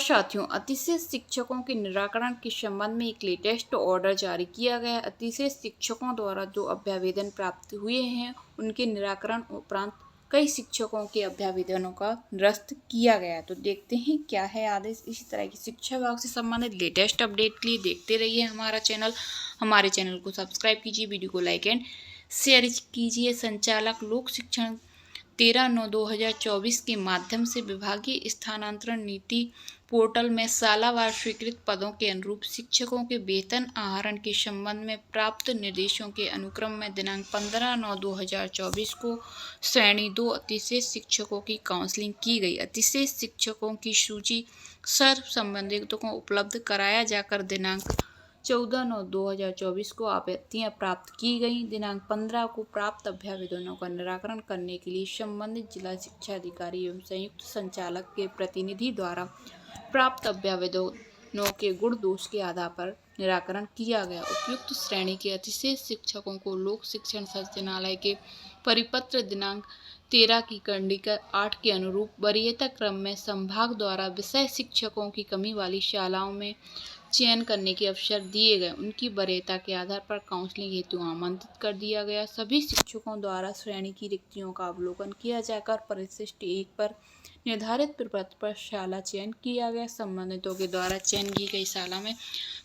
साथियों, अतिशय शिक्षकों के निराकरण के संबंध में एक लेटेस्ट ऑर्डर जारी किया गया है। अतिशय शिक्षकों द्वारा जो अभ्यावेदन प्राप्त हुए हैं उनके निराकरण उपरांत कई शिक्षकों के अभ्यावेदनों का निरस्त किया गया। तो देखते हैं क्या है आदेश। इसी तरह की शिक्षा विभाग से संबंधित लेटेस्ट अपडेट के लिए देखते रहिए हमारे चैनल को सब्सक्राइब कीजिए, वीडियो को लाइक एंड शेयर कीजिए। संचालक लोक शिक्षण 13/9/2024 के माध्यम से विभागीय स्थानांतरण नीति पोर्टल में सालावार स्वीकृत पदों के अनुरूप शिक्षकों के वेतन आहरण के संबंध में प्राप्त निर्देशों के अनुक्रम में दिनांक 15/9/2024 को श्रेणी 2 अतिशय शिक्षकों की काउंसलिंग की गई। अतिशय शिक्षकों की सूची सर्व संबंधितों को उपलब्ध कराया जाकर दिनांक 14/9/2024 को आपत्तियां प्राप्त की गई। दिनांक 15 को प्राप्त अभ्यावेदनों का निराकरण करने के लिए संबंधित जिला शिक्षा अधिकारी एवं संयुक्त संचालक के प्रतिनिधि द्वारा प्राप्त अभ्यावेदनों के गुण दोष के आधार पर निराकरण किया गया। उपयुक्त श्रेणी के अतिशय शिक्षकों को लोक शिक्षण संचालनालय के परिपत्र दिनांक 13 की कंडिका 8 के अनुरूप वरीयता क्रम में संभाग द्वारा विषय शिक्षकों की कमी वाली शालाओं में चयन करने के अवसर दिए गए। उनकी वरीयता के आधार पर काउंसलिंग हेतु आमंत्रित कर दिया गया। सभी शिक्षकों द्वारा श्रेणी की रिक्तियों का अवलोकन किया जाकर परिशिष्ट 1 पर निर्धारित प्रपत्र पर शाला चयन किया गया। संबंधितों के द्वारा चयन की गई शाला में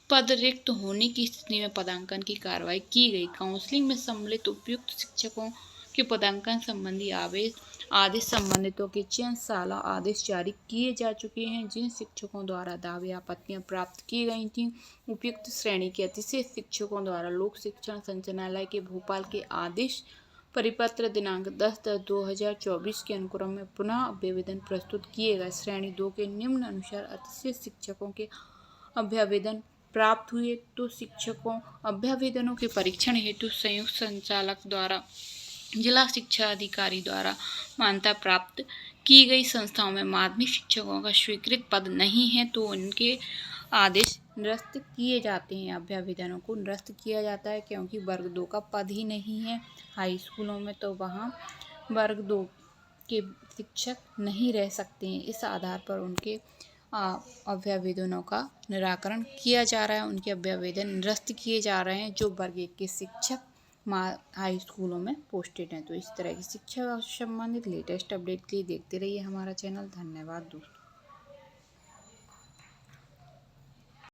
पद रिक्त होने की स्थिति में पदांकन की कार्रवाई की गई। काउंसलिंग में सम्मिलित उपयुक्त शिक्षकों के पदांकन संबंधी आदेश संबंधितों के चयन शाला आदेश जारी किए जा चुके हैं। जिन शिक्षकों द्वारा दावे आपत्तियां प्राप्त की गई थीं, उपयुक्त श्रेणी के अतिशय शिक्षकों द्वारा लोक शिक्षण संचालनालय के भोपाल के आदेश परिपत्र दिनांक 10/10/2024 के अनुक्रम में पुनः अभ्यावेदन प्रस्तुत किए गए। श्रेणी 2 के निम्न अनुसार अतिशय शिक्षकों के अभ्यावेदन प्राप्त हुए तो शिक्षकों अभ्यावेदनों के परीक्षण हेतु संयुक्त संचालक द्वारा जिला शिक्षा अधिकारी द्वारा मान्यता प्राप्त की गई संस्थाओं में माध्यमिक शिक्षकों का स्वीकृत पद नहीं है तो उनके आदेश निरस्त किए जाते हैं। अभ्यावेदनों को निरस्त किया जाता है क्योंकि वर्ग 2 का पद ही नहीं है हाई स्कूलों में, तो वहाँ वर्ग 2 के शिक्षक नहीं रह सकते हैं। इस आधार पर उनके अभ्यावेदनों का निराकरण किया जा रहा है। उनके अभ्यावेदन निरस्त किए जा रहे हैं जो वर्ग 1 के शिक्षक हाई स्कूलों में पोस्टेड हैं। तो इस तरह की शिक्षा से संबंधित लेटेस्ट अपडेट के लिए देखते रहिए हमारा चैनल। धन्यवाद दोस्तों।